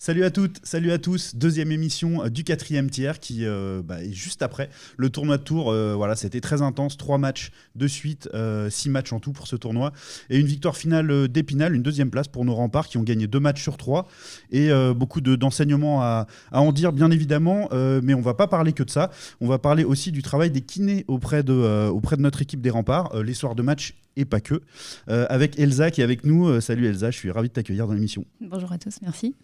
Salut à toutes, salut à tous. Deuxième émission du quatrième tiers qui est juste après le tournoi de Tours. Voilà, c'était très intense, 3 matchs de suite, 6 matchs en tout pour ce tournoi. Et une victoire finale d'Épinal, une deuxième place pour nos remparts qui ont gagné 2 matchs sur 3. Et beaucoup d'enseignements à en dire, bien évidemment. Mais on va pas parler que de ça. On va parler aussi du travail des kinés auprès de notre équipe des remparts, les soirs de match et pas que. Avec Elsa qui est avec nous. Salut Elsa, je suis ravi de t'accueillir dans l'émission. Bonjour à tous, merci.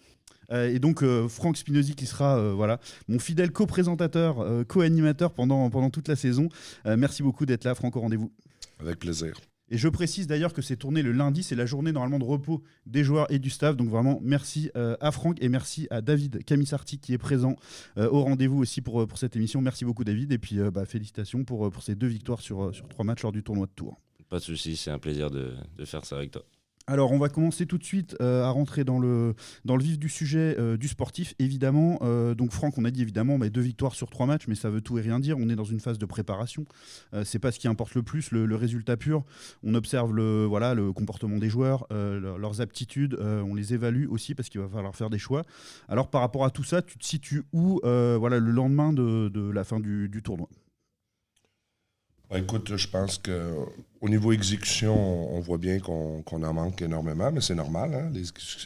Et donc Franck Spinozzi qui sera voilà, mon fidèle co-présentateur, co-animateur pendant toute la saison. Merci beaucoup d'être là, Franck, au rendez-vous. Avec plaisir. Et je précise d'ailleurs que c'est tourné le lundi, c'est la journée normalement de repos des joueurs et du staff. Donc vraiment merci à Franck et merci à David Camisarti qui est présent au rendez-vous aussi pour cette émission. Merci beaucoup David et puis félicitations pour ces 2 victoires sur 3 matchs lors du tournoi de Tours. Pas de soucis, c'est un plaisir de faire ça avec toi. Alors, on va commencer tout de suite à rentrer dans le vif du sujet du sportif, évidemment. Donc, Franck, on a dit évidemment 2 victoires sur 3 matchs, mais ça veut tout et rien dire. On est dans une phase de préparation. C'est pas ce qui importe le plus, le résultat pur. On observe le comportement des joueurs, leurs aptitudes. On les évalue aussi parce qu'il va falloir faire des choix. Alors, par rapport à tout ça, tu te situes où le lendemain de la fin du tournoi ? Écoute, je pense qu'au niveau exécution, on voit bien qu'on en manque énormément, mais c'est normal. Hein?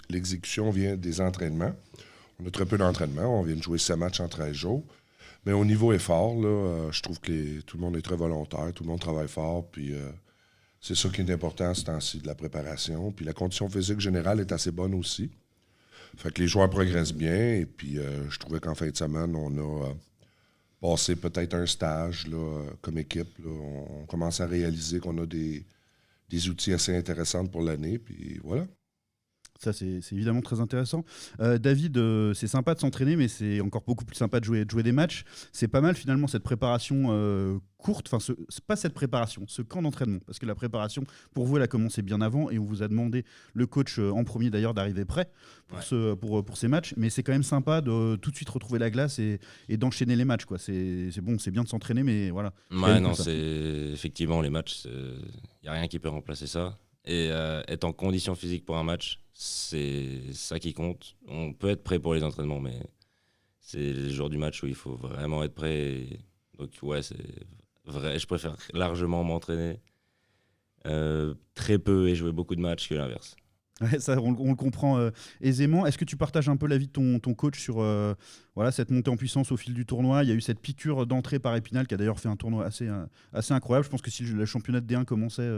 L'exécution vient des entraînements. On a très peu d'entraînements. On vient de jouer 7 matchs en 13 jours. Mais au niveau effort, là, je trouve que tout le monde est très volontaire, tout le monde travaille fort. Puis c'est ça qui est important à ce temps-ci de la préparation. Puis la condition physique générale est assez bonne aussi. Fait que les joueurs progressent bien. Et puis je trouvais qu'en fin de semaine, on a passer peut-être un stage là, comme équipe. Là. On commence à réaliser qu'on a des outils assez intéressants pour l'année, puis voilà. Ça, c'est évidemment très intéressant. David, c'est sympa de s'entraîner, mais c'est encore beaucoup plus sympa de jouer des matchs. C'est pas mal finalement cette préparation courte, enfin, c'est pas cette préparation, ce camp d'entraînement. Parce que la préparation, pour vous, elle a commencé bien avant et on vous a demandé, le coach en premier d'ailleurs, d'arriver prêt pour ces matchs. Mais c'est quand même sympa de tout de suite retrouver la glace et d'enchaîner les matchs, quoi. C'est bon, c'est bien de s'entraîner, mais voilà. Ouais, non, c'est effectivement les matchs, il n'y a rien qui peut remplacer ça. Et être en condition physique pour un match, c'est ça qui compte. On peut être prêt pour les entraînements, mais c'est le jour du match où il faut vraiment être prêt. Donc ouais, c'est vrai. Je préfère largement m'entraîner très peu et jouer beaucoup de matchs que l'inverse. Ouais, ça, on le comprend aisément. Est-ce que tu partages un peu l'avis de ton coach sur cette montée en puissance au fil du tournoi ? Il y a eu cette piqûre d'entrée par Épinal qui a d'ailleurs fait un tournoi assez incroyable. Je pense que si le championnat de D1 commençait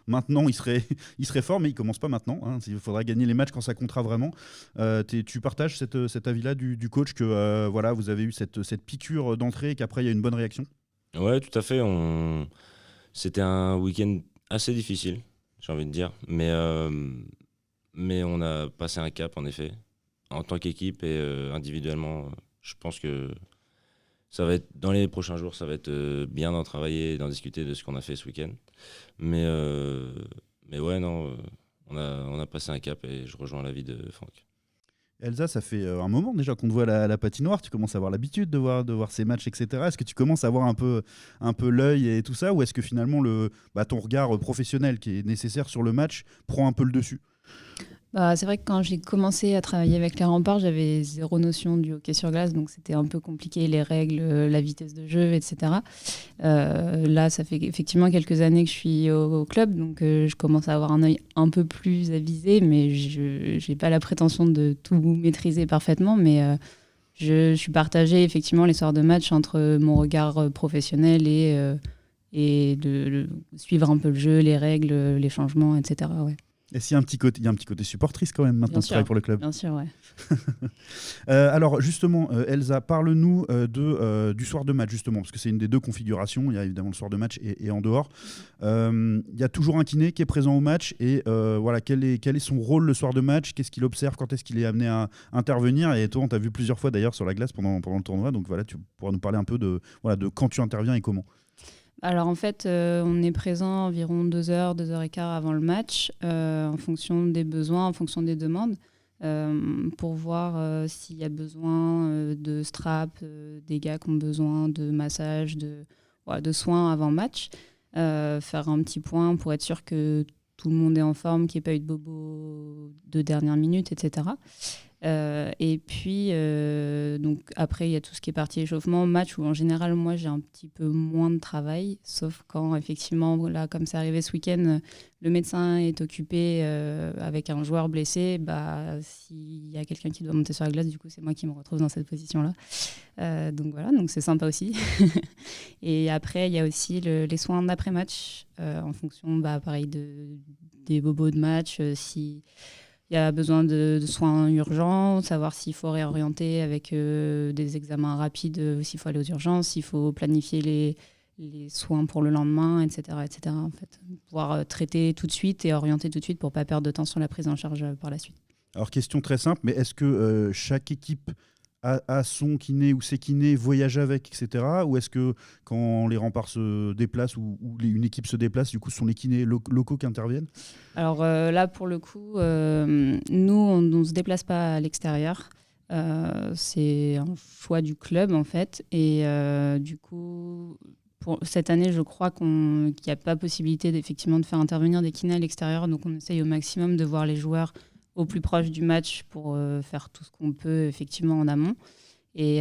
maintenant, il serait fort, mais il ne commence pas maintenant. Hein. Il faudra gagner les matchs quand ça comptera vraiment. Tu partages cet avis-là du coach que vous avez eu cette piqûre d'entrée et qu'après il y a une bonne réaction ? Ouais, tout à fait. C'était un week-end assez difficile, j'ai envie de dire. Mais on a passé un cap, en effet, en tant qu'équipe et individuellement. Je pense que ça va être, dans les prochains jours, ça va être bien d'en travailler et d'en discuter de ce qu'on a fait ce week-end. Mais ouais, non, on a passé un cap et je rejoins l'avis de Franck. Elsa, ça fait un moment déjà qu'on te voit à la patinoire. Tu commences à avoir l'habitude de voir ces matchs, etc. Est-ce que tu commences à avoir un peu l'œil et tout ça, ou est-ce que finalement ton regard professionnel qui est nécessaire sur le match prend un peu le dessus ? C'est vrai que quand j'ai commencé à travailler avec les remparts, j'avais zéro notion du hockey sur glace, donc c'était un peu compliqué, les règles, la vitesse de jeu, etc. Là, ça fait effectivement quelques années que je suis au club, donc je commence à avoir un œil un peu plus avisé, mais je n'ai pas la prétention de tout maîtriser parfaitement, mais je suis partagée effectivement les soirs de match entre mon regard professionnel et de suivre un peu le jeu, les règles, les changements, etc. Ouais. Et s'il y a il y a un petit côté supportrice quand même maintenant, tu travailles pour le club. Bien sûr, ouais. Alors justement, Elsa, parle-nous du soir de match justement, parce que c'est une des 2 configurations. Il y a évidemment le soir de match et en dehors. Il y a toujours un kiné qui est présent au match et quel est son rôle le soir de match ? Qu'est-ce qu'il observe ? Quand est-ce qu'il est amené à intervenir ? Et toi, on t'a vu plusieurs fois d'ailleurs sur la glace pendant le tournoi, donc voilà, tu pourras nous parler un peu de quand tu interviens et comment. Alors en fait, on est présent environ 2 heures, 2 heures et quart avant le match, en fonction des besoins, en fonction des demandes, pour voir s'il y a besoin de strap, des gars qui ont besoin de massage, de soins avant match, faire un petit point pour être sûr que tout le monde est en forme, qu'il n'y ait pas eu de bobo de dernière minute, etc. Et puis, donc après, il y a tout ce qui est partie échauffement, match où en général, moi, j'ai un petit peu moins de travail, sauf quand, effectivement, là, comme c'est arrivé ce week-end, le médecin est occupé avec un joueur blessé. S'il y a quelqu'un qui doit monter sur la glace, du coup, c'est moi qui me retrouve dans cette position-là. Donc voilà, donc c'est sympa aussi. Et après, il y a aussi les soins d'après-match, en fonction, pareil, des bobos de match, si il y a besoin de soins urgents, savoir s'il faut réorienter avec des examens rapides, s'il faut aller aux urgences, s'il faut planifier les soins pour le lendemain, etc. etc. En fait. Pouvoir traiter tout de suite et orienter tout de suite pour ne pas perdre de temps sur la prise en charge par la suite. Alors, question très simple, mais est-ce que chaque équipe a son kiné ou ses kinés, voyage avec, etc. Ou est-ce que quand les remparts se déplacent ou une équipe se déplace, du coup, ce sont les kinés locaux qui interviennent? Alors là, pour le coup, nous, on ne se déplace pas à l'extérieur. C'est un choix du club, en fait. Et du coup, pour cette année, je crois qu'il n'y a pas possibilité effectivement de faire intervenir des kinés à l'extérieur. Donc, on essaye au maximum de voir les joueurs au plus proche du match pour faire tout ce qu'on peut effectivement en amont. Et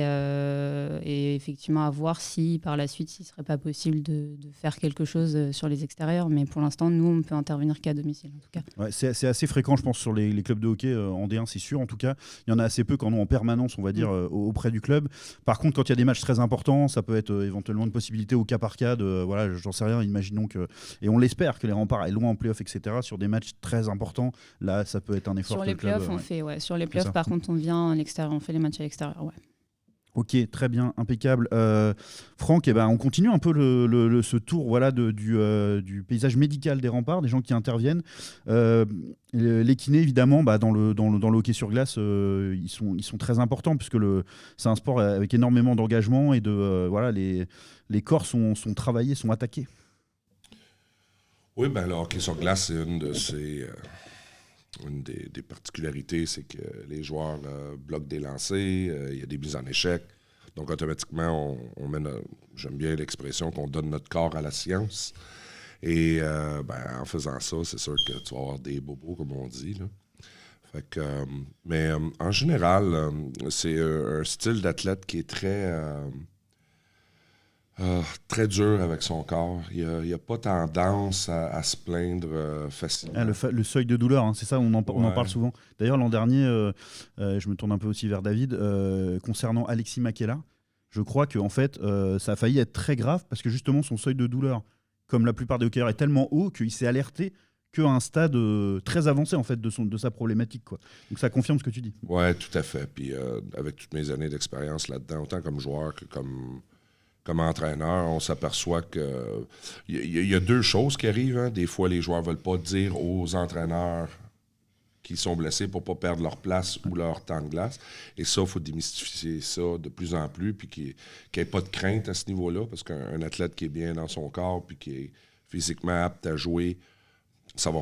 effectivement à voir si par la suite il ne serait pas possible de faire quelque chose sur les extérieurs, mais pour l'instant nous on ne peut intervenir qu'à domicile en tout cas. Ouais, c'est assez fréquent je pense sur les clubs de hockey en D1, c'est sûr. En tout cas il y en a assez peu qui en ont en permanence, on va dire, auprès du club. Par contre, quand il y a des matchs très importants, ça peut être éventuellement une possibilité au cas par cas de, voilà, j'en sais rien, imaginons que, et on l'espère, que les remparts aillent loin en play-off, etc. Sur des matchs très importants, là ça peut être un effort sur les playoffs on fait, sur les playoffs par contre on vient à l'extérieur, on fait les matchs à l'extérieur, ouais. Ok, très bien, impeccable. Franck, on continue un peu ce tour, voilà, du paysage médical des remparts, des gens qui interviennent. Les kinés, évidemment, dans le hockey sur glace, ils sont très importants, puisque c'est un sport avec énormément d'engagement et voilà, les corps sont travaillés, sont attaqués. Oui, le hockey sur glace, c'est une des particularités, c'est que les joueurs bloquent des lancers, il y a des mises en échec. Donc, automatiquement, j'aime bien l'expression qu'on donne notre corps à la science. Et en faisant ça, c'est sûr que tu vas avoir des bobos, comme on dit, là. Fait que, mais en général, c'est un style d'athlète qui est très dur avec son corps. Il n'y a pas tendance à se plaindre facilement. Le seuil de douleur, hein, c'est ça, on en parle souvent. D'ailleurs, l'an dernier, je me tourne un peu aussi vers David, concernant Alexis Makela, je crois que en fait, ça a failli être très grave parce que justement, son seuil de douleur, comme la plupart des hockeyeurs, est tellement haut qu'il s'est alerté qu'à un stade très avancé en fait, de sa problématique, quoi. Donc ça confirme ce que tu dis. Oui, tout à fait. Puis avec toutes mes années d'expérience là-dedans, autant comme joueur que comme entraîneur, on s'aperçoit que il y a deux choses qui arrivent. Hein. Des fois, les joueurs ne veulent pas dire aux entraîneurs qu'ils sont blessés pour ne pas perdre leur place ou leur temps de glace. Et ça, il faut démystifier ça de plus en plus, puis qu'il n'y ait pas de crainte à ce niveau-là, parce qu'un athlète qui est bien dans son corps, puis qui est physiquement apte à jouer, ça va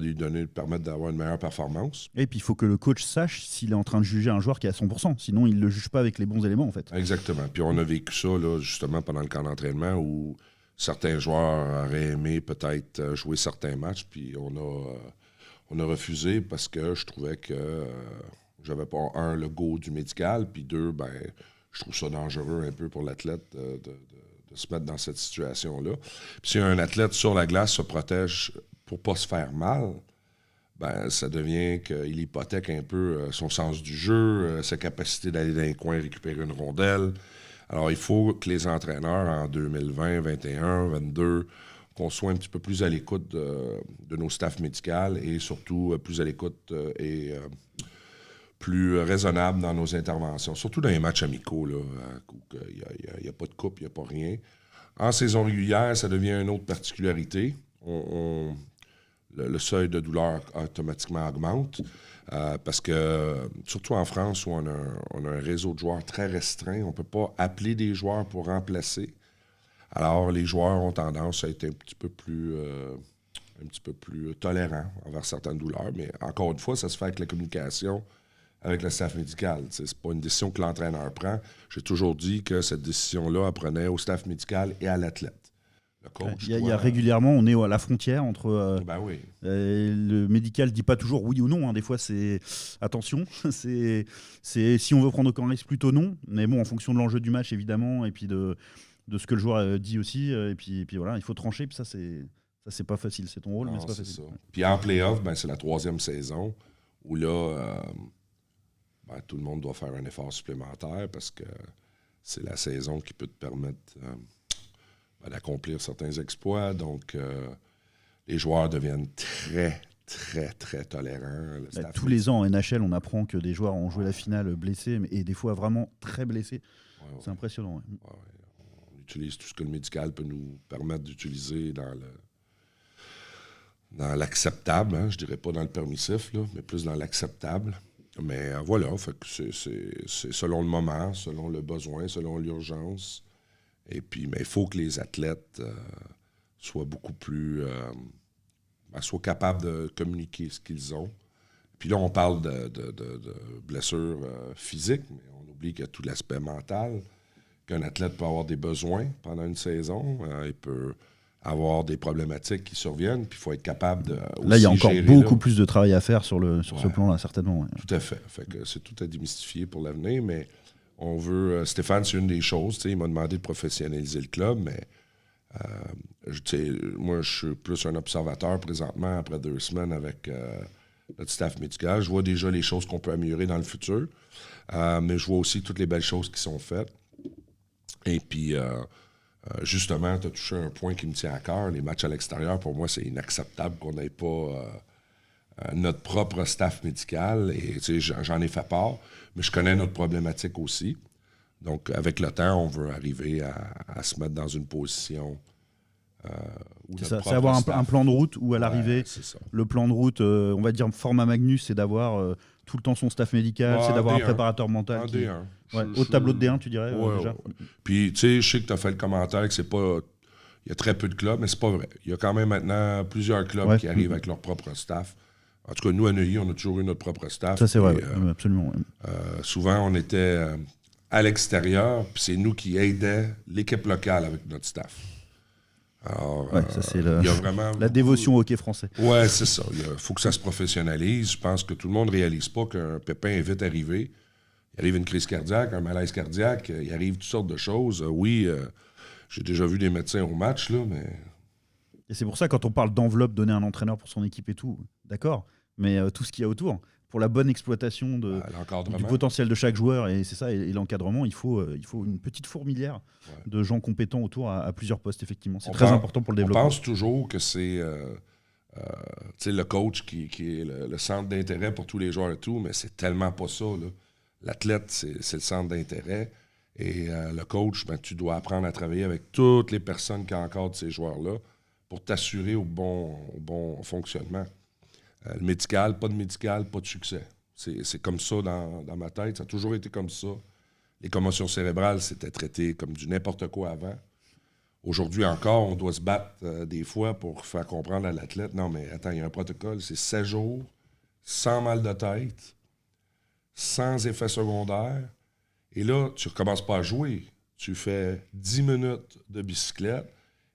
lui permettre d'avoir une meilleure performance. Et puis il faut que le coach sache s'il est en train de juger un joueur qui est à 100%, sinon il ne le juge pas avec les bons éléments en fait. Exactement. Puis on a vécu ça là, justement pendant le camp d'entraînement où certains joueurs auraient aimé peut-être jouer certains matchs, puis on a refusé parce que je trouvais que j'avais pas, le go du médical, puis deux, je trouve ça dangereux un peu pour l'athlète de se mettre dans cette situation-là. Puis si un athlète sur la glace se protège pour pas se faire mal, ça devient qu'il hypothèque un peu son sens du jeu, sa capacité d'aller dans les coins récupérer une rondelle. Alors, il faut que les entraîneurs en 2020, 2021, 2022, qu'on soit un petit peu plus à l'écoute de nos staffs médicaux et surtout plus à l'écoute et plus raisonnable dans nos interventions, surtout dans les matchs amicaux, là, où il n'y a pas de coupe, il n'y a pas rien. En saison régulière, ça devient une autre particularité. Le seuil de douleur automatiquement augmente parce que, surtout en France, où on a un réseau de joueurs très restreint, on ne peut pas appeler des joueurs pour remplacer. Alors, les joueurs ont tendance à être un petit peu plus tolérants envers certaines douleurs. Mais encore une fois, ça se fait avec la communication avec le staff médical. C'est pas une décision que l'entraîneur prend. J'ai toujours dit que cette décision-là apprenait au staff médical et à l'athlète. Le coach Il y a régulièrement, on est à la frontière entre Ben oui. le médical dit pas toujours oui ou non, hein. Des fois c'est attention, c'est si on veut prendre aucun risque plutôt non, mais bon en fonction de l'enjeu du match évidemment et puis de ce que le joueur dit aussi et puis voilà, il faut trancher, puis ça c'est pas facile, c'est ton rôle, mais c'est pas facile. Ça. Puis en play-off, c'est la 3e saison où là tout le monde doit faire un effort supplémentaire parce que c'est la saison qui peut te permettre d'accomplir certains exploits. Donc, les joueurs deviennent très, très, très tolérants. Tous les ans en NHL, on apprend que des joueurs ont joué la finale blessés, et des fois vraiment très blessés. Ouais. C'est impressionnant. Ouais. On utilise tout ce que le médical peut nous permettre d'utiliser dans l'acceptable. Hein, je dirais pas dans le permissif, là, mais plus dans l'acceptable. Mais voilà, fait que c'est selon le moment, selon le besoin, selon l'urgence. Et puis, mais il faut que les athlètes soient beaucoup plus... soient capables de communiquer ce qu'ils ont. Puis là, on parle de blessures physiques, mais on oublie qu'il y a tout l'aspect mental, qu'un athlète peut avoir des besoins pendant une saison. Il peut avoir des problématiques qui surviennent, puis il faut être capable de aussi là, il y a encore gérer, beaucoup plus de travail à faire sur ce plan-là, certainement. Ouais. Tout à fait. Fait que c'est tout à démystifier pour l'avenir, mais on veut... Stéphane, c'est une des choses. Il m'a demandé de professionnaliser le club, mais moi, je suis plus un observateur présentement après 2 semaines avec notre staff médical. Je vois déjà les choses qu'on peut améliorer dans le futur, mais je vois aussi toutes les belles choses qui sont faites. Et puis... justement, tu as touché un point qui me tient à cœur. Les matchs à l'extérieur, pour moi, c'est inacceptable qu'on n'ait pas notre propre staff médical. Et j'en ai fait part, mais je connais notre problématique aussi. Donc, avec le temps, on veut arriver à se mettre dans une position où c'est avoir un plan de route où, à l'arrivée, le plan de route, on va dire format Magnus, c'est d'avoir tout le temps son staff médical, c'est d'avoir un préparateur mental. D1. Au tableau de D1, tu dirais, déjà. Puis, tu sais, je sais que tu as fait le commentaire que c'est pas... Il y a très peu de clubs, mais c'est pas vrai. Il y a quand même maintenant plusieurs clubs qui arrivent avec leur propre staff. En tout cas, nous, à Neuilly, on a toujours eu notre propre staff. Ça, c'est vrai, absolument. Souvent, on était à l'extérieur, puis c'est nous qui aidions l'équipe locale avec notre staff. Alors, ça, c'est il y a vraiment la dévotion au hockey français. Oui, c'est ça. Il faut que ça se professionnalise. Je pense que tout le monde ne réalise pas qu'un pépin est vite arrivé. Il arrive une crise cardiaque, un malaise cardiaque, il arrive toutes sortes de choses. Oui, j'ai déjà vu des médecins au match, là, mais... Et c'est pour ça, quand on parle d'enveloppe donnée à un entraîneur pour son équipe et tout, d'accord, mais tout ce qu'il y a autour, pour la bonne exploitation du potentiel de chaque joueur, et c'est ça, et l'encadrement, il faut une petite fourmilière de gens compétents autour à plusieurs postes, effectivement. C'est très important pour le développement. On pense toujours que c'est le coach qui est le centre d'intérêt pour tous les joueurs et tout, mais c'est tellement pas ça, là. L'athlète, c'est le centre d'intérêt. Et le coach, tu dois apprendre à travailler avec toutes les personnes qui encadrent ces joueurs-là pour t'assurer au bon fonctionnement. Le médical, pas de succès. C'est comme ça dans ma tête. Ça a toujours été comme ça. Les commotions cérébrales, c'était traité comme du n'importe quoi avant. Aujourd'hui encore, on doit se battre des fois pour faire comprendre à l'athlète, non, mais attends, il y a un protocole, c'est 7 jours, sans mal de tête, sans effet secondaire. Et là, tu ne recommences pas à jouer. Tu fais 10 minutes de bicyclette.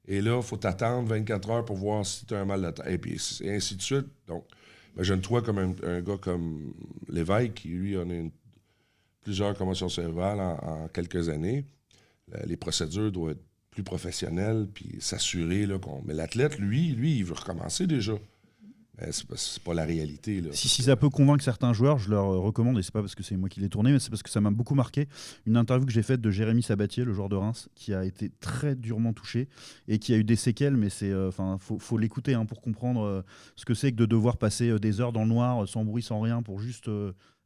Et là, il faut t'attendre 24 heures pour voir si tu as un mal de tête. Et puis, ainsi de suite. Donc, imagine-toi comme un gars comme Lévesque, qui, lui, a plusieurs commotions cérébrales en quelques années. Les procédures doivent être plus professionnelles, puis s'assurer là, qu'on... Mais l'athlète, lui, il veut recommencer déjà. C'est pas la réalité. Là. Si ça peut convaincre certains joueurs, je leur recommande, et c'est pas parce que c'est moi qui l'ai tourné, mais c'est parce que ça m'a beaucoup marqué, une interview que j'ai faite de Jérémy Sabatier, le joueur de Reims, qui a été très durement touché et qui a eu des séquelles, mais faut l'écouter pour comprendre ce que c'est que de devoir passer des heures dans le noir, sans bruit, sans rien, pour juste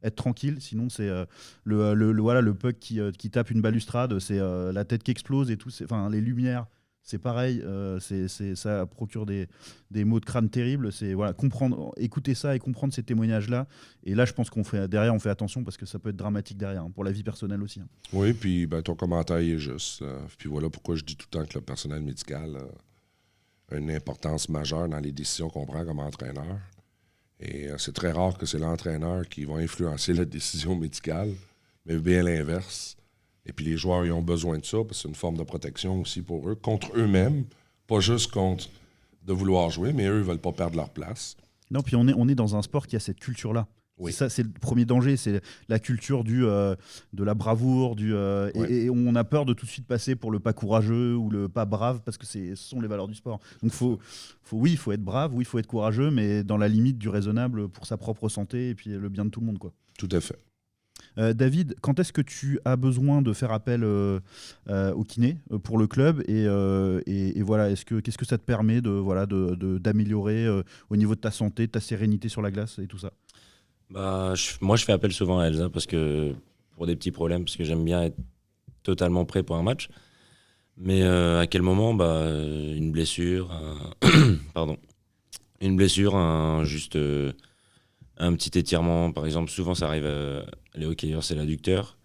être tranquille. Sinon, c'est le puck qui tape une balustrade, c'est la tête qui explose et tout, les lumières. C'est pareil, ça procure des maux de crâne terribles. C'est écouter ça et comprendre ces témoignages-là. Et là, je pense qu'on fait attention parce que ça peut être dramatique derrière, pour la vie personnelle aussi. Oui, puis ton commentaire est juste. Puis voilà pourquoi je dis tout le temps que le personnel médical a une importance majeure dans les décisions qu'on prend comme entraîneur. Et c'est très rare que c'est l'entraîneur qui va influencer la décision médicale, mais bien l'inverse. Et puis les joueurs, ils ont besoin de ça, parce que c'est une forme de protection aussi pour eux, contre eux-mêmes, pas juste contre de vouloir jouer, mais eux, ils veulent pas perdre leur place. Non, puis on est dans un sport qui a cette culture-là. Oui. Ça, c'est le premier danger, c'est la culture de la bravoure, et on a peur de tout de suite passer pour le pas courageux ou le pas brave parce que ce sont les valeurs du sport. Donc il faut être brave, oui, il faut être courageux, mais dans la limite du raisonnable pour sa propre santé et puis le bien de tout le monde, quoi. Tout à fait. David, quand est-ce que tu as besoin de faire appel au kiné pour le club et voilà, qu'est-ce que ça te permet d'améliorer au niveau de ta santé, de ta sérénité sur la glace et tout ça? Moi, je fais appel souvent à Elsa pour des petits problèmes, parce que j'aime bien être totalement prêt pour un match. Mais à quel moment une blessure, pardon, une blessure, juste un petit étirement, par exemple. Souvent, ça arrive les hockeyeurs, c'est l'adducteur.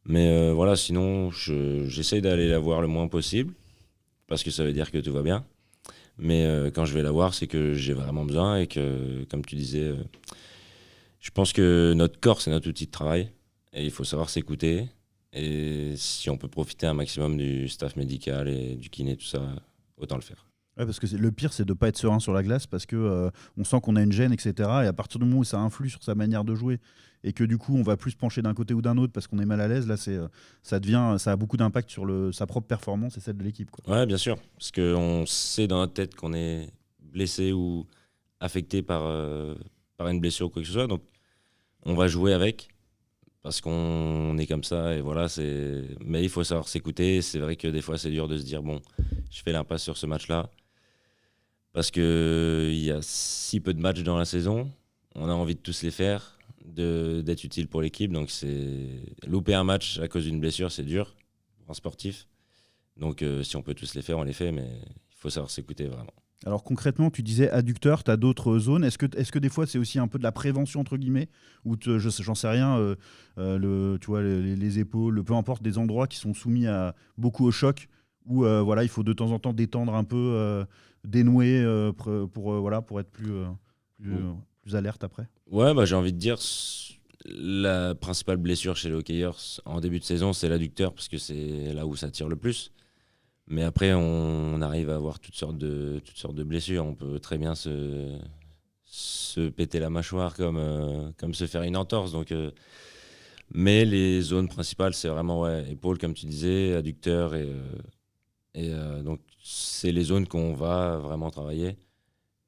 Mais voilà, sinon, j'essaye d'aller la voir le moins possible, parce que ça veut dire que tout va bien. Mais quand je vais la voir, c'est que j'ai vraiment besoin et que, comme tu disais, je pense que notre corps, c'est notre outil de travail et il faut savoir s'écouter. Et si on peut profiter un maximum du staff médical et du kiné, tout ça, autant le faire. Ouais, parce que le pire, c'est de ne pas être serein sur la glace parce que on sent qu'on a une gêne, etc. Et à partir du moment où ça influe sur sa manière de jouer et que du coup, on va plus se pencher d'un côté ou d'un autre parce qu'on est mal à l'aise, là, ça a beaucoup d'impact sur sa propre performance et celle de l'équipe, quoi. Ouais, bien sûr. Parce qu'on sait dans notre tête qu'on est blessé ou affecté par une blessure ou quoi que ce soit. Donc, on va jouer avec parce qu'on est comme ça. Et voilà, mais il faut savoir s'écouter. C'est vrai que des fois, c'est dur de se dire, bon, je fais l'impasse sur ce match-là. Parce qu'il y a si peu de matchs dans la saison, on a envie de tous les faire, d'être utile pour l'équipe. Donc, louper un match à cause d'une blessure, c'est dur pour un sportif. Donc, si on peut tous les faire, on les fait, mais il faut savoir s'écouter vraiment. Alors concrètement, tu disais adducteur, tu as d'autres zones. Est-ce que des fois, c'est aussi un peu de la prévention, entre guillemets, ou j'en sais rien, tu vois, les épaules, peu importe, des endroits qui sont soumis beaucoup au choc, où voilà, il faut de temps en temps détendre un peu, dénouer pour être plus alerte après. Ouais, j'ai envie de dire, la principale blessure chez les hockeyeurs en début de saison, c'est l'adducteur, parce que c'est là où ça tire le plus. Mais après, on arrive à avoir toutes sortes de blessures. On peut très bien se péter la mâchoire comme se faire une entorse. Donc, mais les zones principales, c'est vraiment épaules, comme tu disais, adducteur. Et donc, c'est les zones qu'on va vraiment travailler.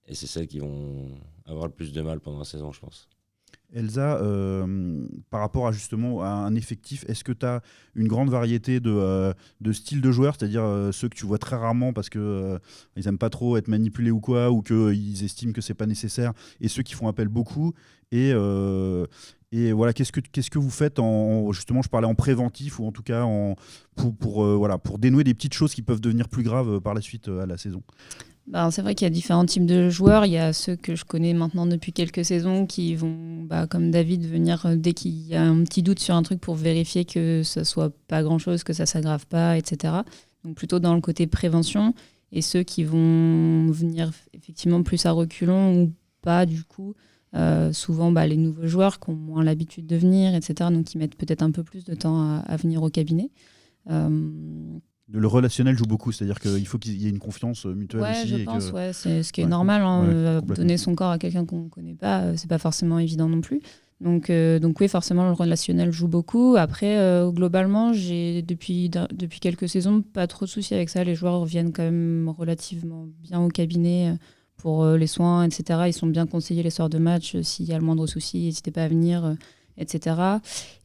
Et c'est celles qui vont avoir le plus de mal pendant la saison, je pense. Elsa, par rapport justement à un effectif, est-ce que tu as une grande variété de styles de joueurs, c'est-à-dire ceux que tu vois très rarement parce qu'ils n'aiment pas trop être manipulés ou quoi, ou qu'ils estiment que c'est pas nécessaire, et ceux qui font appel beaucoup, et voilà, qu'est-ce que vous faites justement, je parlais en préventif, ou en tout cas pour dénouer des petites choses qui peuvent devenir plus graves par la suite à la saison? C'est vrai qu'il y a différents types de joueurs. Il y a ceux que je connais maintenant depuis quelques saisons qui vont, comme David, venir dès qu'il y a un petit doute sur un truc pour vérifier que ça soit pas grand-chose, que ça s'aggrave pas, etc. Donc plutôt dans le côté prévention. Et ceux qui vont venir effectivement plus à reculons ou pas du coup. Souvent les nouveaux joueurs qui ont moins l'habitude de venir, etc. Donc qui mettent peut-être un peu plus de temps à venir au cabinet. Le relationnel joue beaucoup, c'est-à-dire qu'il faut qu'il y ait une confiance mutuelle aussi. Je pense, c'est ce qui est normal. Donner son corps à quelqu'un qu'on ne connaît pas, c'est pas forcément évident non plus. Donc oui, forcément, le relationnel joue beaucoup. Après, globalement, j'ai depuis quelques saisons pas trop de soucis avec ça. Les joueurs reviennent quand même relativement bien au cabinet pour les soins, etc. Ils sont bien conseillés les soirs de match. S'il y a le moindre souci, n'hésitez pas à venir. Etc.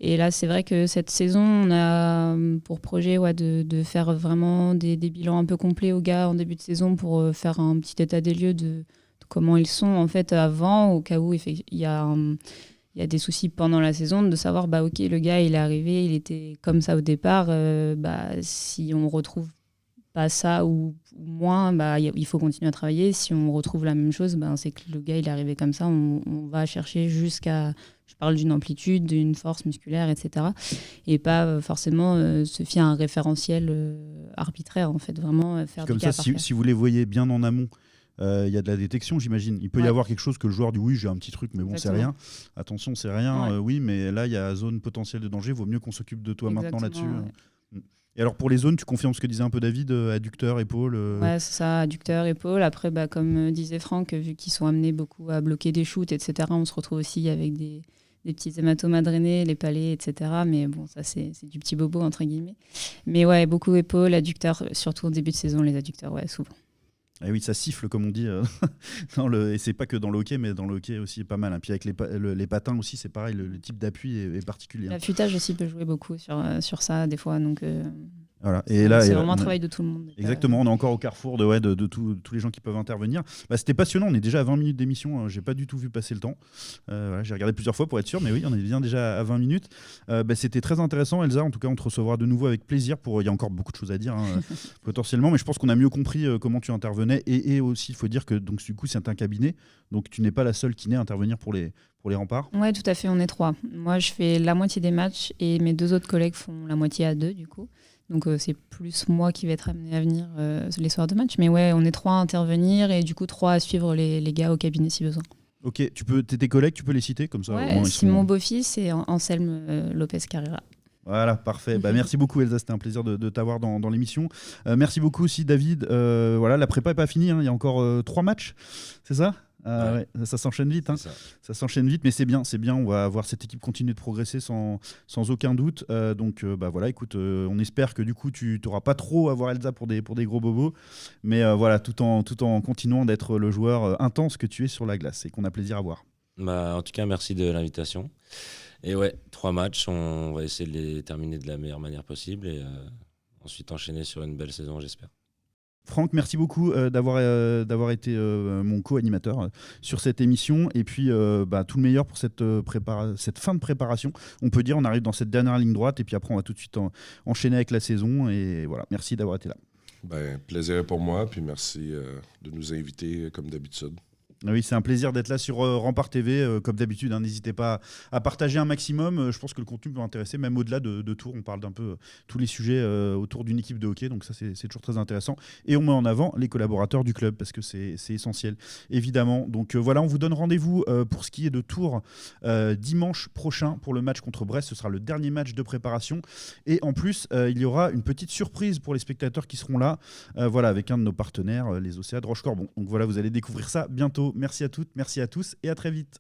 Et là, c'est vrai que cette saison, on a pour projet de faire vraiment des bilans un peu complets aux gars en début de saison pour faire un petit état des lieux de comment ils sont en fait avant, au cas où il y a des soucis pendant la saison, de savoir, ok, le gars, il est arrivé, il était comme ça au départ, si on retrouve pas ça ou moins, il faut continuer à travailler. Si on retrouve la même chose, c'est que le gars, il est arrivé comme ça, on va chercher jusqu'à... Je parle d'une amplitude, d'une force musculaire, etc. Et pas forcément se fier à un référentiel arbitraire, en fait. Vraiment faire comme du cas ça, par cas. Si vous les voyez bien en amont, il y a de la détection, j'imagine. Il peut y avoir quelque chose que le joueur dit oui, j'ai un petit truc, mais bon, c'est rien. Attention, c'est rien, oui, mais là, il y a zone potentielle de danger, il vaut mieux qu'on s'occupe de toi maintenant là-dessus. Ouais. Et alors pour les zones, tu confirmes ce que disait un peu David, adducteur, épaule Ouais, c'est ça, adducteur, épaule. Après, comme disait Franck, vu qu'ils sont amenés beaucoup à bloquer des shoots, etc., on se retrouve aussi avec des petits hématomes à drainer, les palais, etc. Mais bon, ça, c'est du petit bobo, entre guillemets. Mais ouais, beaucoup épaules, adducteurs, surtout au début de saison, les adducteurs, ouais, souvent. Et oui, ça siffle, comme on dit. Et c'est pas que dans le hockey, mais dans le hockey aussi, pas mal. Hein. Puis avec les patins aussi, c'est pareil, le type d'appui est particulier. L'affûtage aussi peut jouer beaucoup sur ça, des fois. Donc, voilà. Et là, c'est vraiment un travail de tout le monde. Exactement, on est encore au carrefour de tous les gens qui peuvent intervenir. C'était passionnant, on est déjà à 20 minutes d'émission, hein. J'ai pas du tout vu passer le temps. Voilà, j'ai regardé plusieurs fois pour être sûr, mais oui, on est bien déjà à 20 minutes. C'était très intéressant, Elsa, en tout cas on te recevra de nouveau avec plaisir. Il y a encore beaucoup de choses à dire, hein, potentiellement, mais je pense qu'on a mieux compris comment tu intervenais. Et aussi, il faut dire que donc, du coup, c'est un cabinet, donc tu n'es pas la seule qui n'est à intervenir pour les remparts. Ouais, tout à fait, on est 3. Moi, je fais la moitié des matchs et mes 2 autres collègues font la moitié à 2, du coup. Donc c'est plus moi qui vais être amené à venir les soirs de match. Mais ouais, on est 3 à intervenir et du coup 3 à suivre les gars au cabinet si besoin. Ok, tes collègues, tu peux les citer comme ça. Ouais, Simon Beaufils et Anselme Lopez Carrera. Voilà, parfait. Merci beaucoup Elsa, c'était un plaisir de t'avoir dans l'émission. Merci beaucoup aussi David. Voilà, la prépa n'est pas finie, hein. Il y a encore 3 matchs, c'est ça ? Ouais, ça s'enchaîne vite, hein. Ça s'enchaîne vite, mais c'est bien. On va voir cette équipe continuer de progresser sans aucun doute. Donc voilà, écoute, on espère que du coup tu n'auras pas trop à voir Elsa pour des gros bobos, mais voilà, tout en continuant d'être le joueur intense que tu es sur la glace et qu'on a plaisir à voir. En tout cas, merci de l'invitation. Et ouais, 3 matchs, on va essayer de les terminer de la meilleure manière possible et ensuite enchaîner sur une belle saison, j'espère. Franck, merci beaucoup d'avoir été mon co-animateur sur cette émission. Et puis, tout le meilleur pour cette fin de préparation. On peut dire on arrive dans cette dernière ligne droite et puis après, on va tout de suite enchaîner avec la saison. Et voilà, merci d'avoir été là. Plaisir pour moi, puis merci de nous inviter comme d'habitude. Oui, c'est un plaisir d'être là sur Rempart TV, comme d'habitude. Hein, n'hésitez pas à partager un maximum. Je pense que le contenu peut intéresser, même au-delà de Tours. On parle d'un peu tous les sujets autour d'une équipe de hockey, donc ça c'est toujours très intéressant. Et on met en avant les collaborateurs du club parce que c'est essentiel, évidemment. Donc voilà, on vous donne rendez-vous pour ce qui est de Tours dimanche prochain pour le match contre Brest. Ce sera le dernier match de préparation. Et en plus, il y aura une petite surprise pour les spectateurs qui seront là, voilà, avec un de nos partenaires, les Océans de Rochecorbon. Donc voilà, vous allez découvrir ça bientôt. Merci à toutes, merci à tous et à très vite.